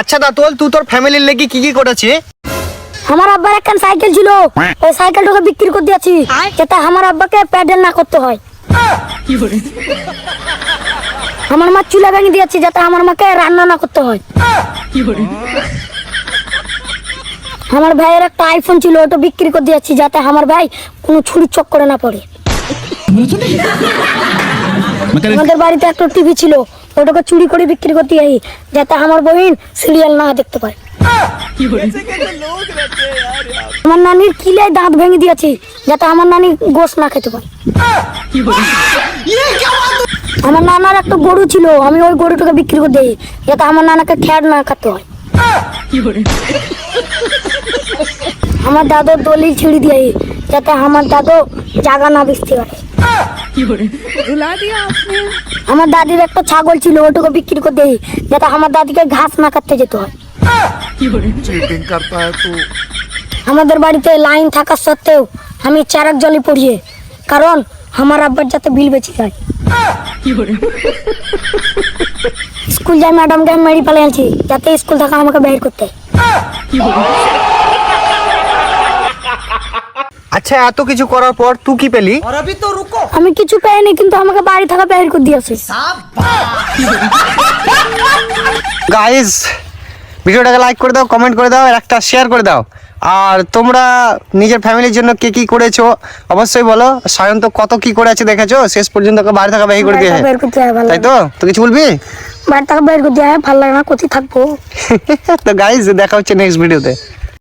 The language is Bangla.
আচ্ছা দা তুই তোর ফ্যামিলির লেগে কি কি করেছি? আমার আব্বার একখান সাইকেল ছিল, ওই সাইকেলটাকে বিক্রি করে দিয়েছি যাতে আমার আব্বাকে প্যাডেল না করতে হয়। আমার মা চুলা ভেঙে দিয়েছি যাতে আমার মাকে রান্না না করতে হয়। আমার ভাইয়ের একটা আইফোন ছিল, ওটা বিক্রি করে দিয়েছি যাতে আমার ভাই কোনো ছুরি চক্করে না পড়ে। আমাদের বাড়িতে একটা টিভি ছিল, ওটাকে চুরি করে বিক্রি করতে যাই যাতে আমার বোন সিরিয়াল না দেখতে পায়। আমার নানির কিলে দাঁত ভেঙে দিয়েছি যাতে আমার নানি গোশত না খেতে পারে। আমার নানার একটা গরু ছিল, আমি ওই গরুটাকে বিক্রি করে দিই যাতে আমার নানাকে খ্যার না খাতে হয়। আমার দাদুর দলিল ছিঁড়ে দিই যাতে আমার দাদু জায়গা না বেচতে পারে। আমার দাদির একটা ছাগল ছিল, ওটাকে বিক্রি করে দিই যাতে আমার দাদিকে ঘাস না কাটতে যেতে হয়। আমাদের বাড়িতে লাইন থাকা সত্ত্বেও আমি চারাক জলে পড়িয়ে, কারণ আমার আব্বার যাতে বিল বেঁচে যায়। স্কুল যাই ম্যাডামকে আমি মেরে পালিয়ে আনছি যাতে স্কুল থেকে আমাকে বের করতে। আচ্ছা এত কিছু করার পর তুই কি পেলি? আমি কিছু পাইনি, কিন্তু আমাকে বাড়ি থেকে বের করে দিয়েছে। গাইস ভিডিওটাকে লাইক করে দাও, কমেন্ট করে দাও, আর একটা শেয়ার করে দাও। আর তোমরা নিজের ফ্যামিলির জন্য কে কি করেছো অবশ্যই বলো। সায়ন তো কত কি করে আছে দেখেছো, শেষ পর্যন্ত ওকে বাড়ি থেকে বের করে দিয়ে, তাই তো? তো কিছু বলবি? বাড়ি থেকে বের করে দিয়ে ভালো লাগে না, কোথায় থাকবো। তো গাইস দেখা হচ্ছে নেক্সট ভিডিওতে।